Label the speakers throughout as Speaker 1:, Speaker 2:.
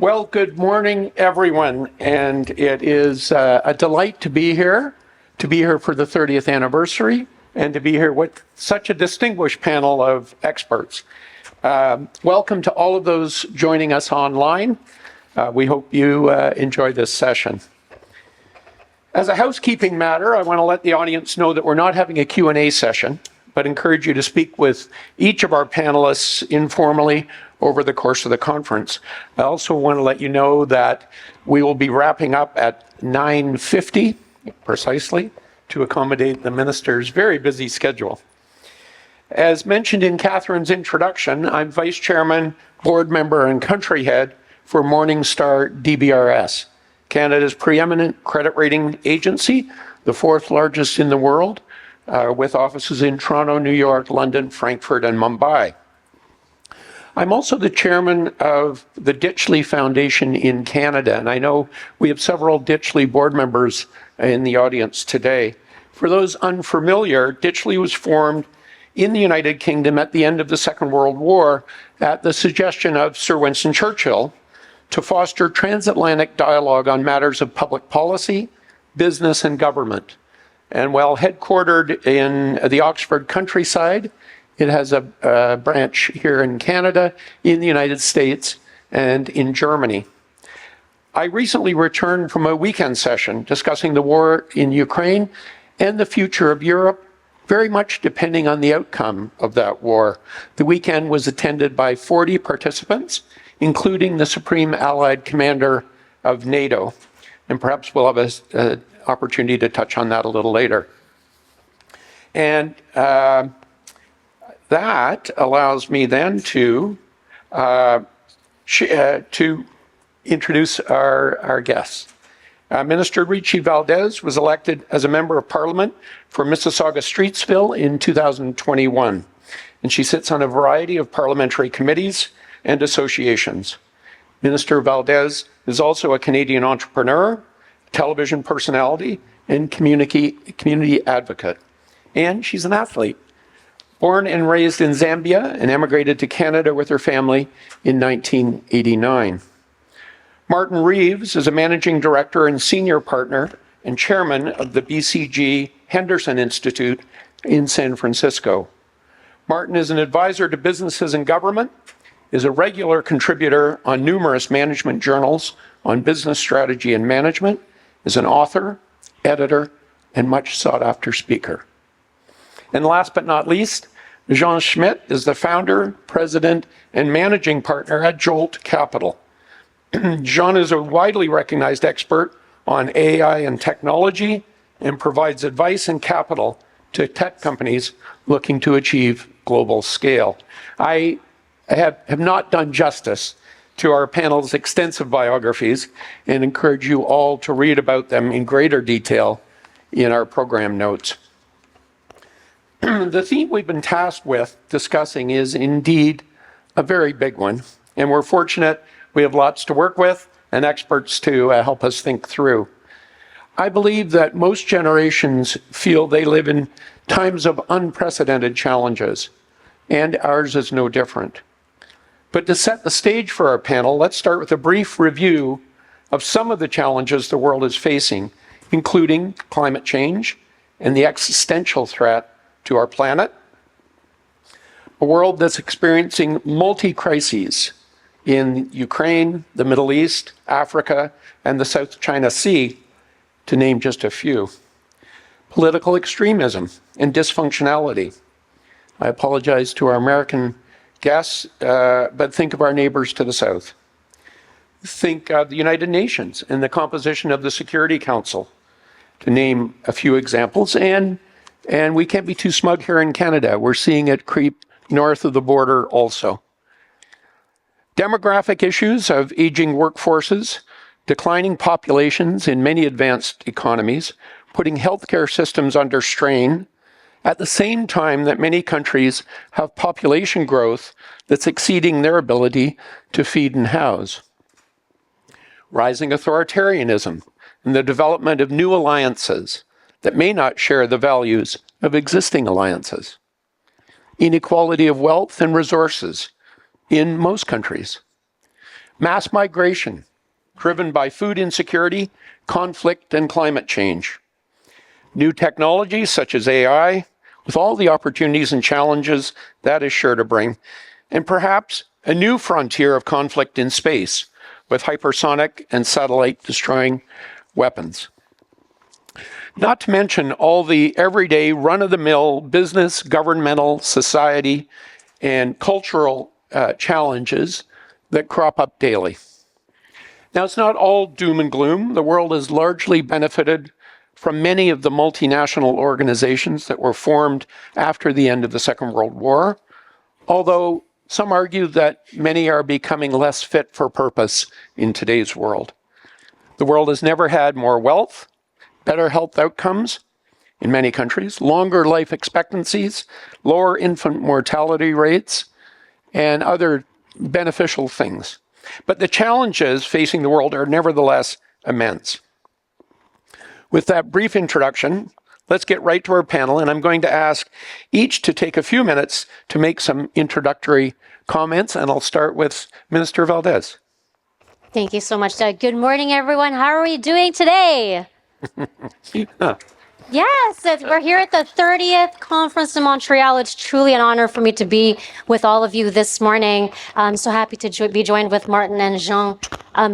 Speaker 1: Well, good morning, everyone, and it is a delight to be here for the 30th anniversary, and to be here with such a distinguished panel of experts. Welcome to all of those joining us online. We hope you enjoy this session. As a housekeeping matter, I want to let the audience know that we're not having a Q&A session, but encourage you to speak with each of our panelists informally over the course of the conference. I also want to let you know that we will be wrapping up at 9:50 precisely to accommodate the minister's very busy schedule. As mentioned in Catherine's introduction, I'm Vice Chairman, Board Member, and Country Head for Morningstar DBRS, Canada's preeminent credit rating agency, the fourth largest in the world, with offices in Toronto, New York, London, Frankfurt, and Mumbai. I'm also the chairman of the Ditchley Foundation in Canada, and I know we have several Ditchley board members in the audience today. For those unfamiliar, Ditchley was formed in the United Kingdom at the end of the Second World War at the suggestion of Sir Winston Churchill to foster transatlantic dialogue on matters of public policy, business, and government. And while headquartered in the Oxford countryside, it has a branch here in Canada, in the United States, and in Germany. I recently returned from a weekend session discussing the war in Ukraine and the future of Europe, very much depending on the outcome of that war. The weekend was attended by 40 participants, including the Supreme Allied Commander of NATO. And perhaps we'll have an opportunity to touch on that a little later. And that allows me then to introduce our guests. Minister Rechie Valdez was elected as a member of Parliament for Mississauga-Streetsville in 2021, and she sits on a variety of parliamentary committees and associations. Minister Valdez is also a Canadian entrepreneur, television personality, and community advocate, and she's an athlete. Born and raised in Zambia and emigrated to Canada with her family in 1989. Martin Reeves is a managing director and senior partner and chairman of the BCG Henderson Institute in San Francisco. Martin is an advisor to businesses and government, is a regular contributor on numerous management journals on business strategy and management, is an author, editor, and much sought after speaker. And last but not least, Jean Schmitt is the founder, president, and managing partner at Jolt Capital. Jean is a widely recognized expert on AI and technology and provides advice and capital to tech companies looking to achieve global scale. I have not done justice to our panel's extensive biographies and encourage you all to read about them in greater detail in our program notes. The theme we've been tasked with discussing is indeed a very big one, and we're fortunate we have lots to work with and experts to help us think through. I believe that most generations feel they live in times of unprecedented challenges, and ours is no different. But to set the stage for our panel, let's start with a brief review of some of the challenges the world is facing, including climate change and the existential threat to our planet, a world that's experiencing multi-crises in Ukraine, the Middle East, Africa, and the South China Sea, to name just a few. Political extremism and dysfunctionality. I apologize to our American guests, but think of our neighbors to the south. Think of the United Nations and the composition of the Security Council, to name a few examples. And we can't be too smug here in Canada. We're seeing it creep north of the border also. Demographic issues of aging workforces, declining populations in many advanced economies, putting healthcare systems under strain, at the same time that many countries have population growth that's exceeding their ability to feed and house. Rising authoritarianism and the development of new alliances that may not share the values of existing alliances. Inequality of wealth and resources in most countries. Mass migration, driven by food insecurity, conflict, and climate change. New technologies such as AI, with all the opportunities and challenges that is sure to bring. And perhaps a new frontier of conflict in space, with hypersonic and satellite-destroying weapons. Not to mention all the everyday run-of-the-mill business, governmental, society, and cultural challenges that crop up daily. Now, it's not all doom and gloom. The world has largely benefited from many of the multinational organizations that were formed after the end of the Second World War, although some argue that many are becoming less fit for purpose in today's world. The world has never had more wealth, better health outcomes in many countries, longer life expectancies, lower infant mortality rates, and other beneficial things. But the challenges facing the world are nevertheless immense. With that brief introduction, let's get right to our panel, and I'm going to ask each to take a few minutes to make some introductory comments, and I'll start with Minister Valdez.
Speaker 2: Thank you so much, Doug. Good morning, everyone. How are we doing today? Yes, we're here at the 30th conference in Montreal. It's truly an honor for me to be with all of you this morning. I'm so happy to be joined with Martin and Jean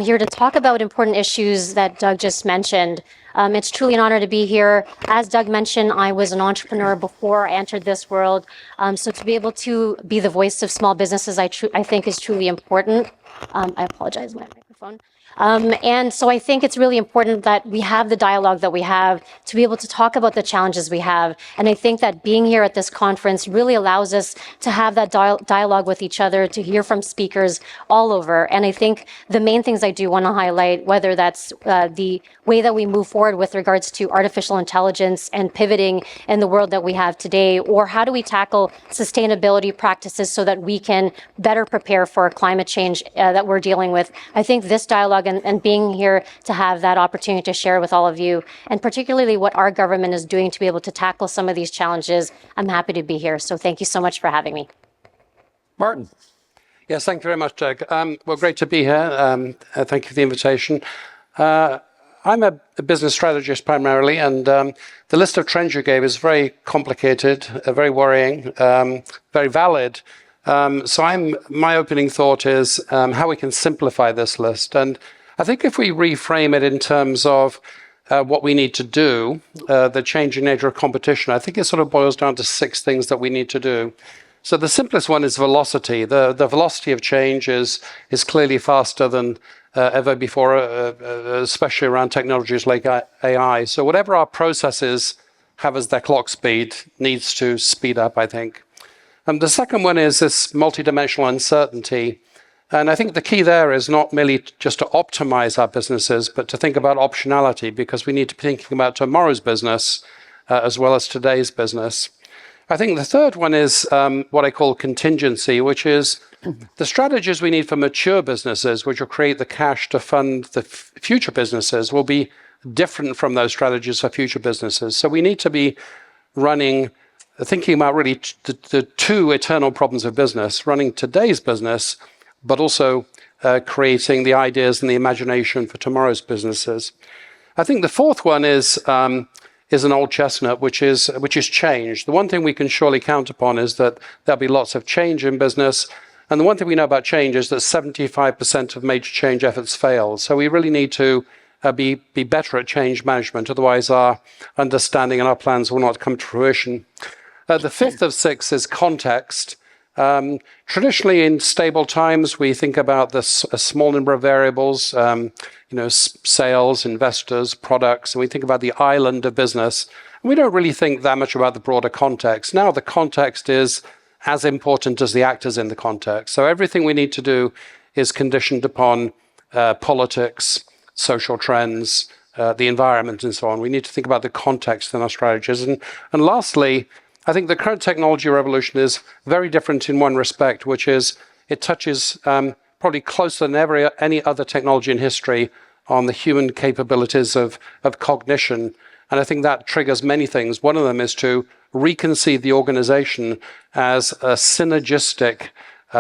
Speaker 2: here to talk about important issues that Doug just mentioned. It's truly an honor to be here. As Doug mentioned, I was an entrepreneur before I entered this world. So to be able to be the voice of small businesses, I think is truly important. I apologize, my microphone. And so I think it's really important that we have the dialogue that we have to be able to talk about the challenges we have. And I think that being here at this conference really allows us to have that dialogue with each other, to hear from speakers all over. And I think the main things I do want to highlight, whether that's the way that we move forward with regards to artificial intelligence and pivoting in the world that we have today, or how do we tackle sustainability practices so that we can better prepare for climate change that we're dealing with. I think this dialogue and being here to have that opportunity to share with all of you, and particularly what our government is doing to be able to tackle some of these challenges, I'm happy to be here. So thank you so much for having me. Martin.
Speaker 3: Yes, thank you very much, Doug. Well, great to be here. Thank you for the invitation. I'm a business strategist primarily, and the list of trends you gave is very complicated, very worrying, very valid. So my opening thought is how we can simplify this list. And I think if we reframe it in terms of what we need to do, the changing nature of competition, I think it sort of boils down to 6 things that we need to do. So the simplest one is velocity. The velocity of change is clearly faster than ever before, especially around technologies like AI. So whatever our processes have as their clock speed needs to speed up, I think. The second one is this multidimensional uncertainty. And I think the key there is not merely just to optimize our businesses, but to think about optionality, because we need to be thinking about tomorrow's business as well as today's business. I think the third one is what I call contingency, which is the strategies we need for mature businesses, which will create the cash to fund the future businesses, will be different from those strategies for future businesses. So we need to be thinking about really the 2 eternal problems of business, running today's business, but also creating the ideas and the imagination for tomorrow's businesses. I think the fourth one is an old chestnut, which is change. The one thing we can surely count upon is that there'll be lots of change in business. And the one thing we know about change is that 75% of major change efforts fail. So we really need to be better at change management. Otherwise, our understanding and our plans will not come to fruition. The fifth of 6 is context. Traditionally, in stable times, we think about a small number of variables, sales, investors, products, and we think about the island of business. And we don't really think that much about the broader context. Now, the context is as important as the actors in the context. So everything we need to do is conditioned upon politics, social trends, the environment, and so on. We need to think about the context in our strategies. And lastly, I think the current technology revolution is very different in one respect, which is it touches probably closer than any other technology in history on the human capabilities of cognition. And I think that triggers many things. One of them is to reconceive the organization as a synergistic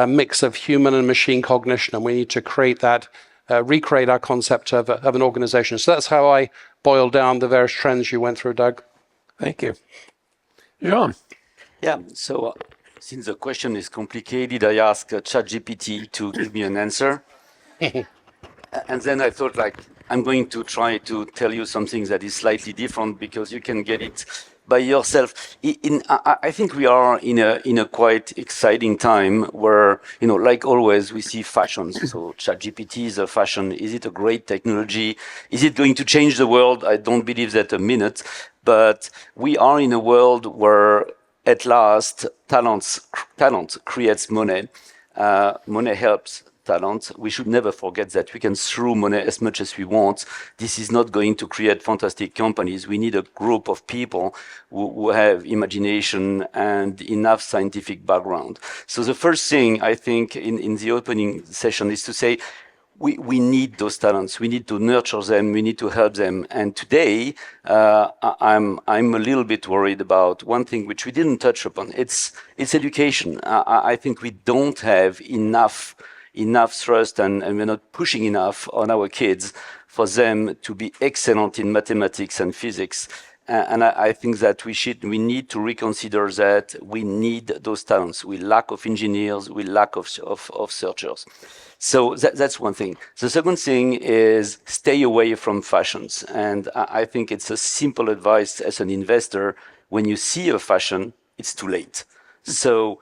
Speaker 3: mix of human and machine cognition, and we need to create that, recreate our concept of an organization. So that's how I boiled down the various trends you went through, Doug.
Speaker 1: Thank you. Jean.
Speaker 4: Yeah, so since the question is complicated, I asked ChatGPT to give me an answer. And then I thought, like, I'm going to try to tell you something that is slightly different because you can get it by yourself. I think we are in a quite exciting time where, you know, like always, we see fashions. So ChatGPT is a fashion. Is it a great technology? Is it going to change the world? I don't believe that a minute. But we are in a world where, at last, talent creates money. Money helps talent. We should never forget that we can throw money as much as we want. This is not going to create fantastic companies. We need a group of people who have imagination and enough scientific background. So the first thing I think in the opening session is to say, we need those talents. We need to nurture them. We need to help them. And today, I'm a little bit worried about one thing which we didn't touch upon. It's education. I think we don't have enough thrust, and we're not pushing enough on our kids for them to be excellent in mathematics and physics. And I think that we need to reconsider that we need those talents. We lack of engineers, we lack of searchers. So that's one thing. The second thing is stay away from fashions. And I think it's a simple advice as an investor. When you see a fashion, it's too late. So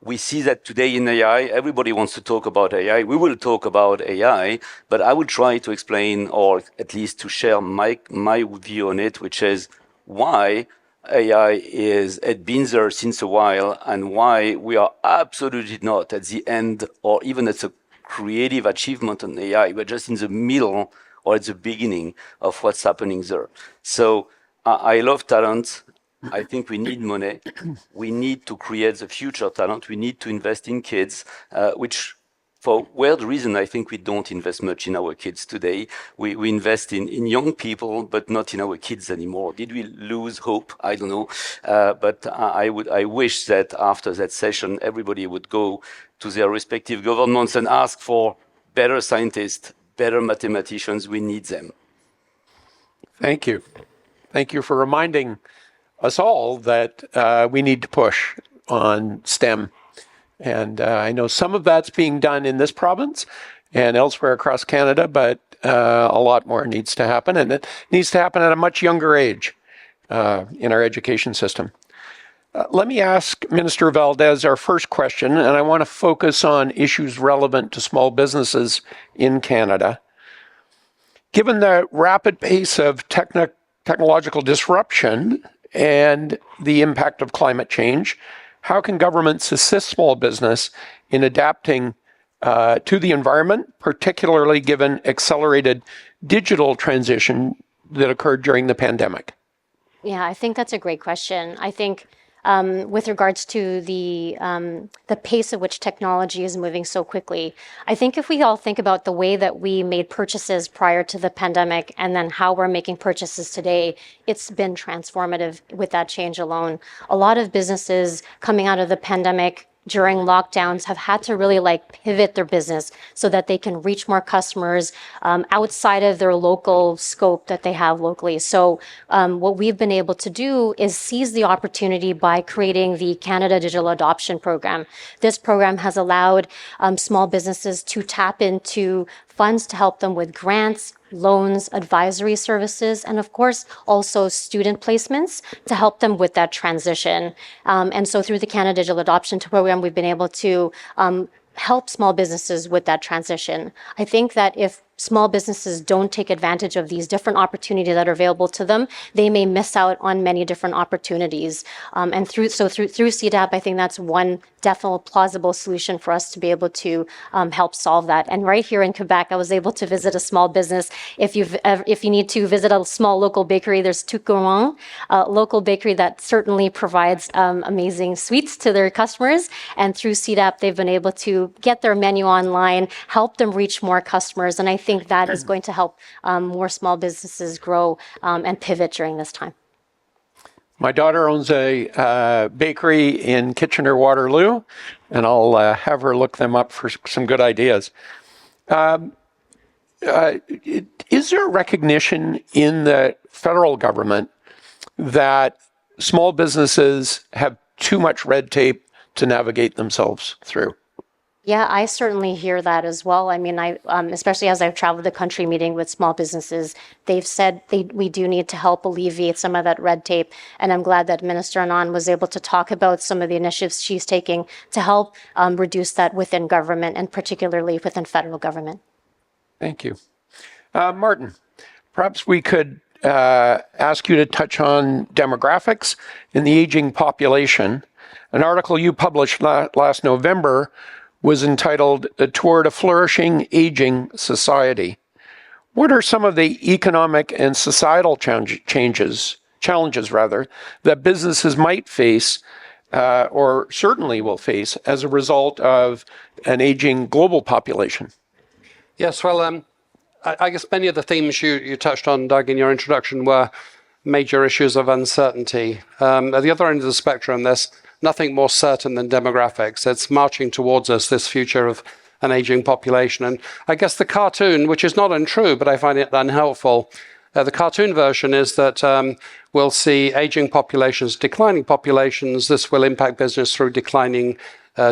Speaker 4: we see that today in AI, everybody wants to talk about AI. We will talk about AI, but I will try to explain, or at least to share my view on it, which is why AI had been there since a while and why we are absolutely not at the end or even at the creative achievement on AI. We're just in the middle or at the beginning of what's happening there. So I love talent. I think we need money. We need to create the future talent. We need to invest in kids, which for weird reason, I think we don't invest much in our kids today. We invest in young people, but not in our kids anymore. Did we lose hope? I don't know. But I wish that after that session, everybody would go to their respective governments and ask for better scientists, better mathematicians. We need them.
Speaker 1: Thank you. Thank you for reminding us all that we need to push on STEM. And I know some of that's being done in this province and elsewhere across Canada, but a lot more needs to happen. And it needs to happen at a much younger age in our education system. Let me ask Minister Valdez our first question, and I want to focus on issues relevant to small businesses in Canada. Given the rapid pace of technological disruption and the impact of climate change, how can governments assist small business in adapting to the environment, particularly given accelerated digital transition that occurred during the pandemic?
Speaker 2: Yeah, I think that's a great question. I think with regards to the pace at which technology is moving so quickly, I think if we all think about the way that we made purchases prior to the pandemic and then how we're making purchases today, it's been transformative with that change alone. A lot of businesses coming out of the pandemic during lockdowns have had to really pivot their business so that they can reach more customers outside of their local scope that they have locally. So what we've been able to do is seize the opportunity by creating the Canada Digital Adoption Program. This program has allowed small businesses to tap into funds to help them with grants, loans, advisory services, and of course, also student placements to help them with that transition. And so through the Canada Digital Adoption Program, we've been able to help small businesses with that transition. I think that if small businesses don't take advantage of these different opportunities that are available to them, they may miss out on many different opportunities. And through CDAP, I think that's one definite plausible solution for us to be able to help solve that. And right here in Quebec, I was able to visit a small business. If you need to visit a small local bakery, there's Tucuron, a local bakery that certainly provides amazing sweets to their customers. And through CDAP, they've been able to get their menu online, help them reach more customers. And I think that is going to help more small businesses grow and pivot during this time.
Speaker 1: My daughter owns a bakery in Kitchener-Waterloo, and I'll have her look them up for some good ideas. Is there recognition in the federal government that small businesses have too much red tape to navigate themselves through?
Speaker 2: Yeah, I certainly hear that as well. I mean, especially as I've traveled the country meeting with small businesses, they've said we do need to help alleviate some of that red tape. And I'm glad that Minister Anand was able to talk about some of the initiatives she's taking to help reduce that within government and particularly within federal government.
Speaker 1: Thank you. Martin, perhaps we could ask you to touch on demographics in the aging population. An article you published last November was entitled Toward a Flourishing Aging Society. What are some of the economic and societal challenges that businesses might face or certainly will face as a result of an aging global population?
Speaker 3: Yes, well, I guess many of the themes you touched on, Doug, in your introduction were major issues of uncertainty. At the other end of the spectrum, there's nothing more certain than demographics. It's marching towards us, this future of an aging population. And I guess the cartoon, which is not untrue, but I find it unhelpful, the cartoon version is that we'll see aging populations, declining populations. This will impact business through declining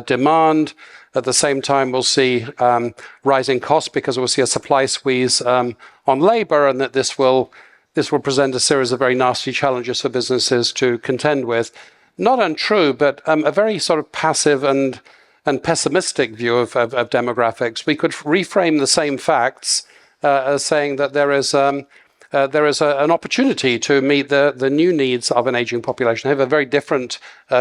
Speaker 3: demand. At the same time, we'll see rising costs because we'll see a supply squeeze on labor, and that this will present a series of very nasty challenges for businesses to contend with. Not untrue, but a very sort of passive and pessimistic view of demographics. We could reframe the same facts as saying that there is an opportunity to meet the new needs of an aging population. They have a very different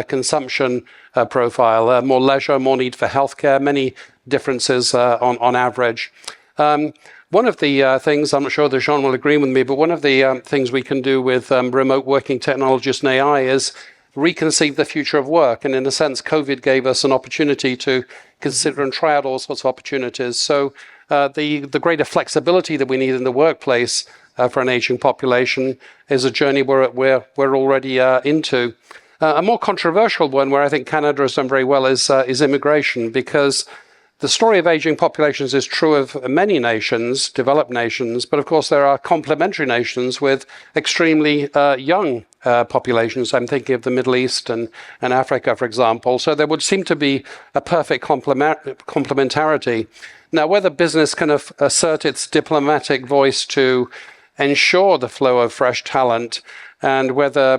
Speaker 3: consumption profile, more leisure, more need for healthcare, many differences on average. One of the things, I'm not sure that Jean will agree with me, but one of the things we can do with remote working technologies and AI is reconceive the future of work. And in a sense, COVID gave us an opportunity to consider and try out all sorts of opportunities. So the greater flexibility that we need in the workplace for an aging population is a journey we're already into. A more controversial one, where I think Canada has done very well, is immigration, because the story of aging populations is true of many nations, developed nations, but of course there are complementary nations with extremely young populations. I'm thinking of the Middle East and Africa, for example. So there would seem to be a perfect complementarity. Now, whether business can assert its diplomatic voice to ensure the flow of fresh talent, and whether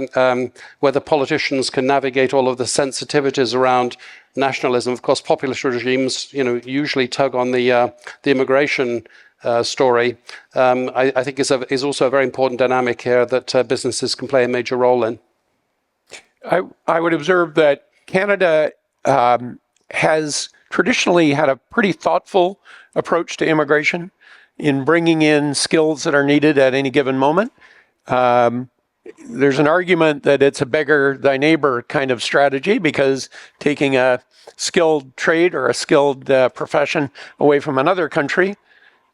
Speaker 3: politicians can navigate all of the sensitivities around nationalism. Of course, populist regimes, usually tug on the immigration story. I think is also a very important dynamic here that businesses can play a major role in.
Speaker 1: I would observe that Canada has traditionally had a pretty thoughtful approach to immigration in bringing in skills that are needed at any given moment. There's an argument that it's a beggar thy neighbor kind of strategy, because taking a skilled trade or a skilled profession away from another country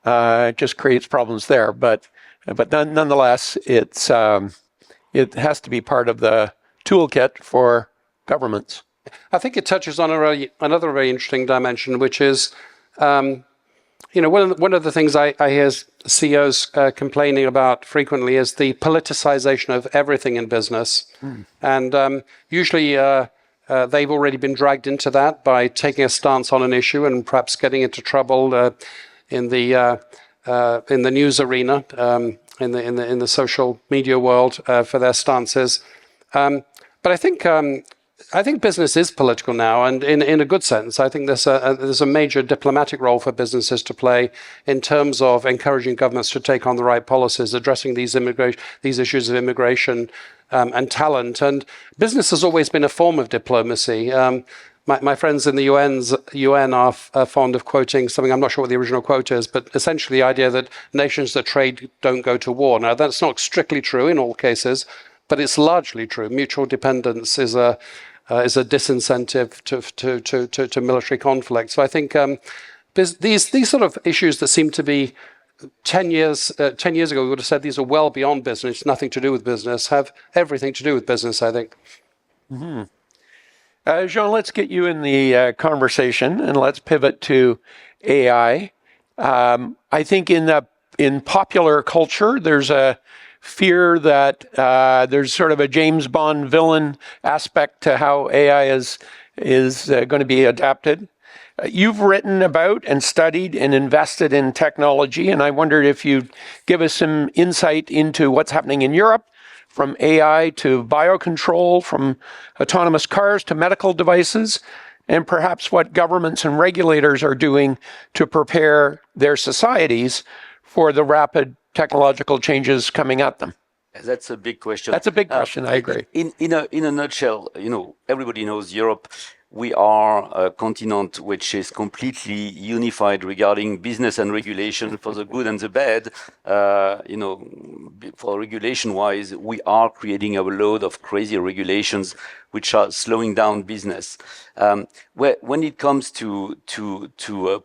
Speaker 1: just creates problems there. But nonetheless, it has to be part of the toolkit for governments.
Speaker 3: I think it touches on another very interesting dimension, which is, one of the things I hear CEOs complaining about frequently is the politicization of everything in business. And usually they've already been dragged into that by taking a stance on an issue and perhaps getting into trouble in the news arena, in the social media world for their stances. But I think business is political now, and in a good sense. I think there's a major diplomatic role for businesses to play in terms of encouraging governments to take on the right policies, addressing these issues of immigration and talent. And business has always been a form of diplomacy. My friends in the UN are fond of quoting something, I'm not sure what the original quote is, but essentially the idea that nations that trade don't go to war. Now, that's not strictly true in all cases, but it's largely true. Mutual dependence is a disincentive to military conflict. So I think these sort of issues that seem to be 10 years ago, we would have said these are well beyond business, nothing to do with business, have everything to do with business, I think.
Speaker 1: Jean, let's get you in the conversation and let's pivot to AI. I think in popular culture, there's a fear that there's sort of a James Bond villain aspect to how AI is going to be adapted. You've written about and studied and invested in technology, and I wondered if you'd give us some insight into what's happening in Europe, from AI to biocontrol, from autonomous cars to medical devices, and perhaps what governments and regulators are doing to prepare their societies for the rapid technological changes coming at them.
Speaker 4: That's a big question.
Speaker 1: That's a big question, I agree.
Speaker 4: In a nutshell, everybody knows Europe. We are a continent which is completely unified regarding business and regulation for the good and the bad. For regulation-wise, we are creating a load of crazy regulations which are slowing down business. When it comes to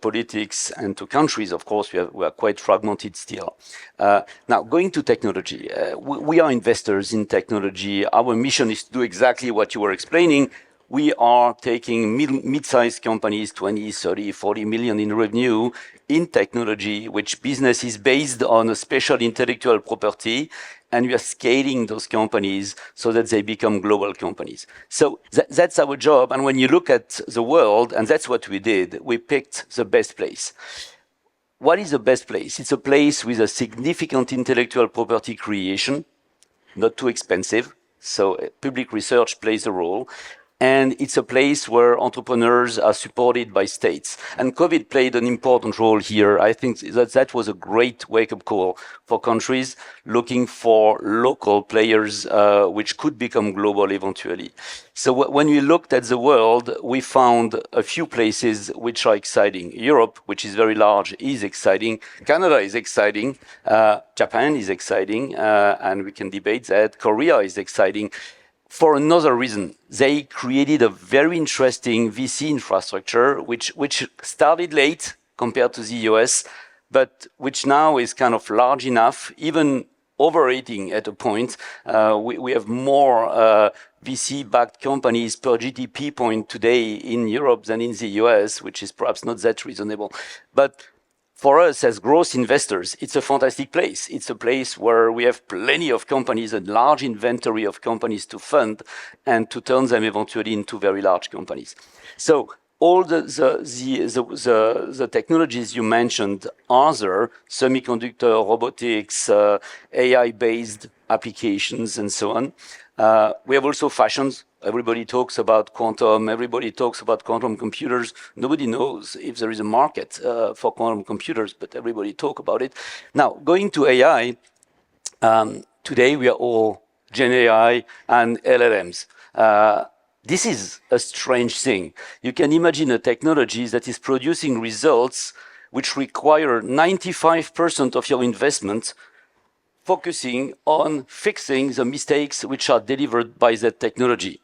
Speaker 4: politics and to countries, of course, we are quite fragmented still. Now, going to technology, we are investors in technology. Our mission is to do exactly what you were explaining. We are taking mid-sized companies, 20, 30, 40 million in revenue in technology, which business is based on a special intellectual property, and we are scaling those companies so that they become global companies. So that's our job. And when you look at the world, and that's what we did, we picked the best place. What is the best place? It's a place with a significant intellectual property creation, not too expensive. So public research plays a role. And it's a place where entrepreneurs are supported by states. And COVID played an important role here. I think that was a great wake-up call for countries looking for local players which could become global eventually. So when we looked at the world, we found a few places which are exciting. Europe, which is very large, is exciting. Canada is exciting. Japan is exciting. And we can debate that. Korea is exciting. For another reason, they created a very interesting VC infrastructure, which started late compared to the US, but which now is kind of large enough, even overrating at a point. We have more VC-backed companies per GDP point today in Europe than in the US, which is perhaps not that reasonable. But for us as growth investors, it's a fantastic place. It's a place where we have plenty of companies, a large inventory of companies to fund and to turn them eventually into very large companies. So all the technologies you mentioned are there, semiconductor, robotics, AI-based applications, and so on. We have also fashions. Everybody talks about quantum. Everybody talks about quantum computers. Nobody knows if there is a market for quantum computers, but everybody talk about it. Now, going to AI, today we are all Gen AI and LLMs. This is a strange thing. You can imagine a technology that is producing results which require 95% of your investment focusing on fixing the mistakes which are delivered by that technology.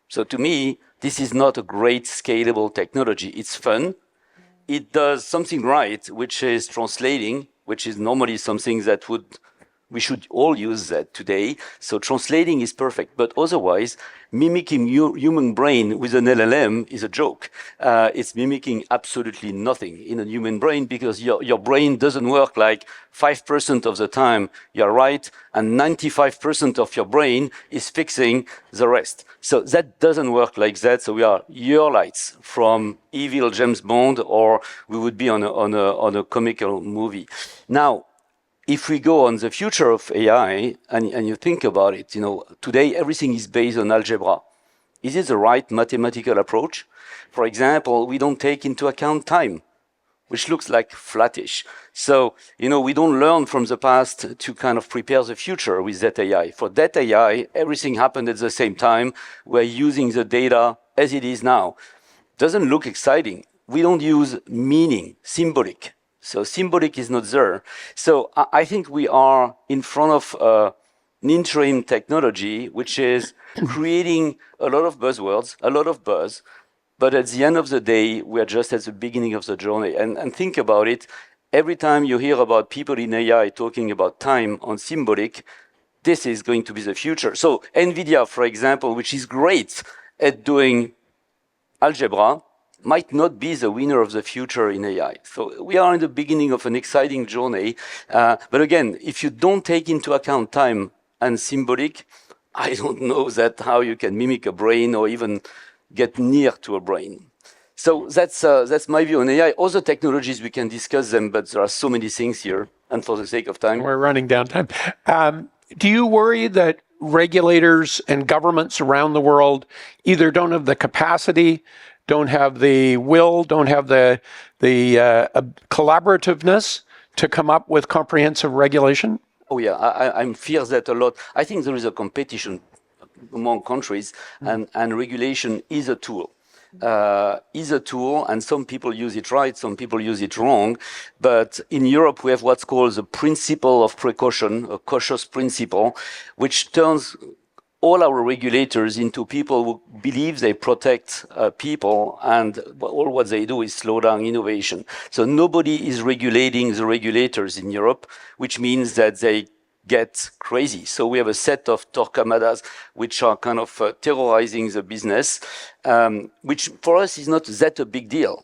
Speaker 4: So to me, this is not a great scalable technology. It's fun. It does something right, which is translating, which is normally something that we should all use that today. So translating is perfect. But otherwise, mimicking human brain with an LLM is a joke. It's mimicking absolutely nothing in a human brain because your brain doesn't work like 5% of the time you're right, and 95% of your brain is fixing the rest. So that doesn't work like that. So we are year lights from evil James Bond, or we would be on a comical movie. Now, if we go on the future of AI and you think about it, today everything is based on algebra. Is it the right mathematical approach? For example, we don't take into account time, which looks like flattish. So, we don't learn from the past to kind of prepare the future with that AI. For that AI, everything happened at the same time. We're using the data as it is now. Doesn't look exciting. We don't use meaning, symbolic. So symbolic is not there. So I think we are in front of an interim technology, which is creating a lot of buzzwords, a lot of buzz. But at the end of the day, we are just at the beginning of the journey. And think about it. every time you hear about people in AI talking about time on symbolic, this is going to be the future. So NVIDIA, for example, which is great at doing algebra, might not be the winner of the future in AI. So we are in the beginning of an exciting journey. But again, if you don't take into account time and symbolic, I don't know that how you can mimic a brain or even get near to a brain. So that's my view on AI. Other technologies, we can discuss them, but there are so many things here. And for the sake of time,
Speaker 1: We're running down time. Do you worry that regulators and governments around the world either don't have the capacity, don't have the will, don't have the collaborativeness to come up with comprehensive regulation?
Speaker 4: oh yeah, I fear that a lot. I think there is a competition among countries, and regulation is a tool. And some people use it right, some people use it wrong. But in Europe, we have what's called the principle of precaution, a cautious principle, which turns all our regulators into people who believe they protect people, and all what they do is slow down innovation. So nobody is regulating the regulators in Europe, which means that they get crazy. So we have a set of torquemadas which are kind of terrorizing the business, which for us is not that a big deal.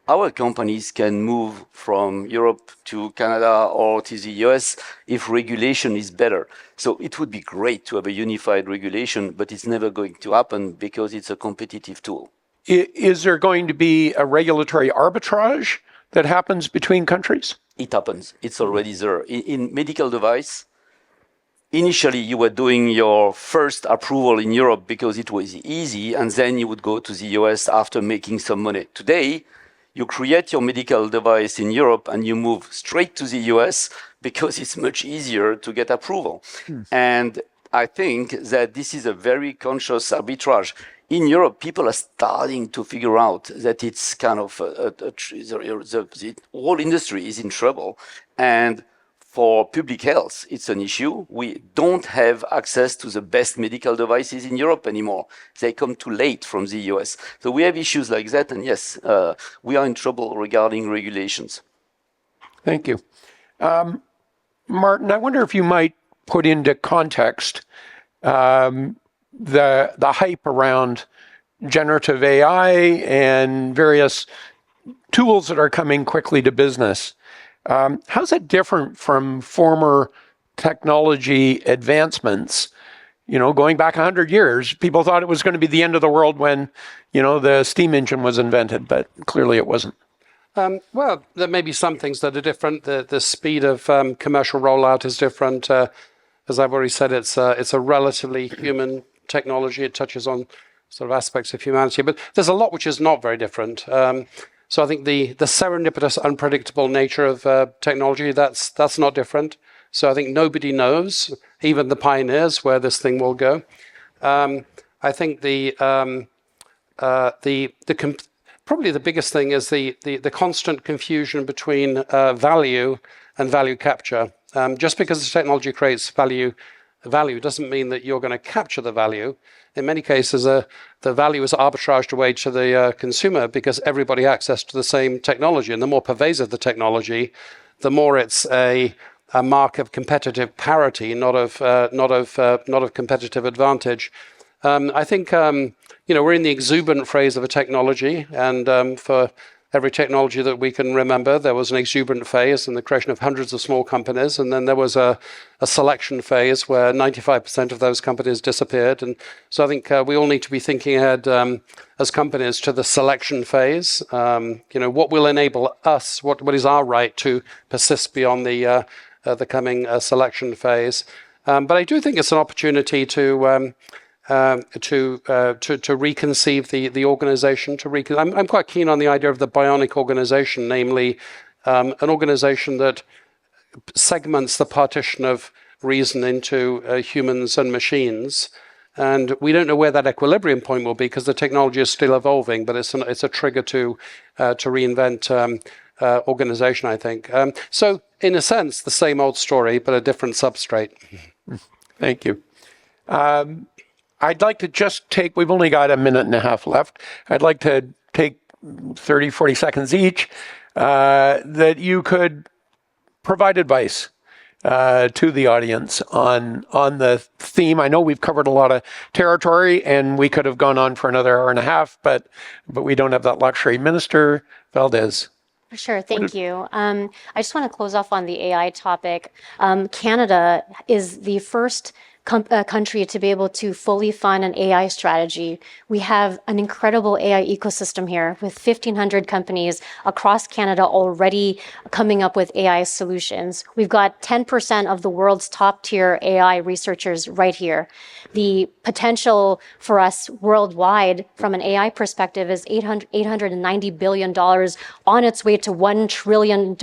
Speaker 4: Our companies can move from Europe to Canada or to the US if regulation is better. So it would be great to have a unified regulation, but it's never going to happen because it's a competitive tool.
Speaker 1: Is there going to be a regulatory arbitrage that happens between countries?
Speaker 4: It happens. It's already there. In medical device, initially you were doing your first approval in Europe because it was easy, and then you would go to the US after making some money. Today, you create your medical device in Europe and you move straight to the US because it's much easier to get approval. And I think that this is a very conscious arbitrage. In Europe, people are starting to figure out that it's kind of the whole industry is in trouble. And for public health, it's an issue. We don't have access to the best medical devices in Europe anymore. They come too late from the US. So we have issues like that. And yes, we are in trouble regarding regulations.
Speaker 1: Thank you. Martin, I wonder if you might put into context the hype around generative AI and various tools that are coming quickly to business. How's that different from former technology advancements? You know, going back 100 years, people thought it was going to be the end of the world when, the steam engine was invented, but clearly it wasn't.
Speaker 3: Well, there may be some things that are different. The speed of commercial rollout is different. As I've already said, it's a relatively human technology. It touches on sort of aspects of humanity, but there's a lot which is not very different. So I think the serendipitous, unpredictable nature of technology, that's not different. So I think nobody knows, even the pioneers, where this thing will go. I think probably the biggest thing is the constant confusion between value and value capture. Just because the technology creates value doesn't mean that you're going to capture the value. In many cases, the value is arbitraged away to the consumer because everybody has access to the same technology. And the more pervasive the technology, the more it's a mark of competitive parity, not of competitive advantage. I think we're in the exuberant phase of a technology, and for every technology that we can remember, there was an exuberant phase and the creation of hundreds of small companies, and then there was a selection phase where 95% of those companies disappeared. And so I think we all need to be thinking ahead as companies to the selection phase. What will enable us? What is our right to persist beyond the coming selection phase? But I do think it's an opportunity to reconceive the organization. I'm quite keen on the idea of the bionic organization, namely an organization that segments the partition of reason into humans and machines. And we don't know where that equilibrium point will be because the technology is still evolving, but it's a trigger to reinvent organization, I think. So in a sense, the same old story, but a different substrate.
Speaker 1: Thank you. I'd like to just we've only got a minute and a half left. I'd like to take 30, 40 seconds each, that you could provide advice to the audience on the theme. I know we've covered a lot of territory, and we could have gone on for another hour and a half, but we don't have that luxury. Minister Valdez.
Speaker 2: Sure, thank you. I just want to close off on the AI topic. Canada is the first country to be able to fully fund an AI strategy. We have an incredible AI ecosystem here with 1,500 companies across Canada already coming up with AI solutions. We've got 10% of the world's top tier AI researchers right here. The potential for us worldwide from an AI perspective is $890 billion on its way to $1 trillion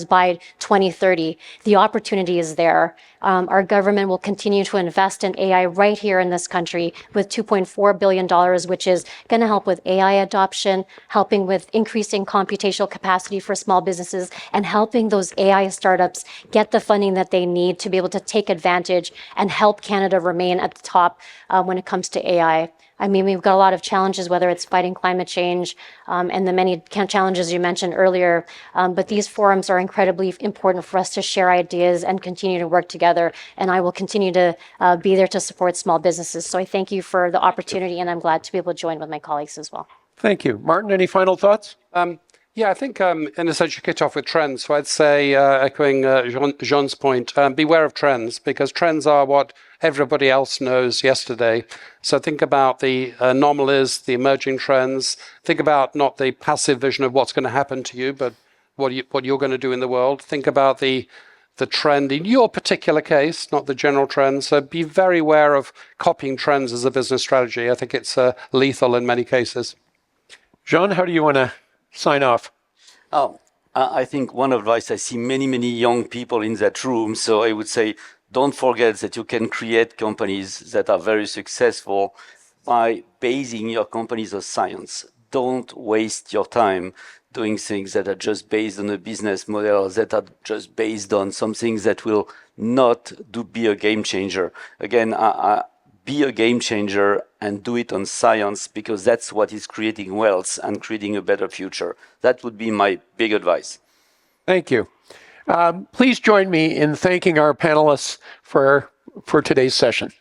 Speaker 2: by 2030. The opportunity is there. Our government will continue to invest in AI right here in this country with $2.4 billion, which is going to help with AI adoption, helping with increasing computational capacity for small businesses, and helping those AI startups get the funding that they need to be able to take advantage and help Canada remain at the top when it comes to AI. I mean, we've got a lot of challenges, whether it's fighting climate change and the many challenges you mentioned earlier. But these forums are incredibly important for us to share ideas and continue to work together. And I will continue to be there to support small businesses. So I thank you for the opportunity, and I'm glad to be able to join with my colleagues as well.
Speaker 1: Thank you. Martin, any final thoughts?
Speaker 3: Yeah, I think in a sense you kicked off with trends. So I'd say, echoing Jean's point, beware of trends, because trends are what everybody else knows yesterday. So think about the anomalies, the emerging trends. Think about not the passive vision of what's going to happen to you, but what you're going to do in the world. Think about the trend in your particular case, not the general trend. So be very aware of copying trends as a business strategy. I think it's lethal in many cases.
Speaker 1: Jean, how do you want to sign off?
Speaker 4: Oh, I think one advice, I see many, many young people in that room. So I would say, don't forget that you can create companies that are very successful by basing your companies on science. Don't waste your time doing things that are just based on a business model, that are just based on something that will not be a game changer. Again, be a game changer and do it on science, because that's what is creating wealth and creating a better future. That would be my big advice.
Speaker 1: Thank you. Please join me in thanking our panelists for today's session.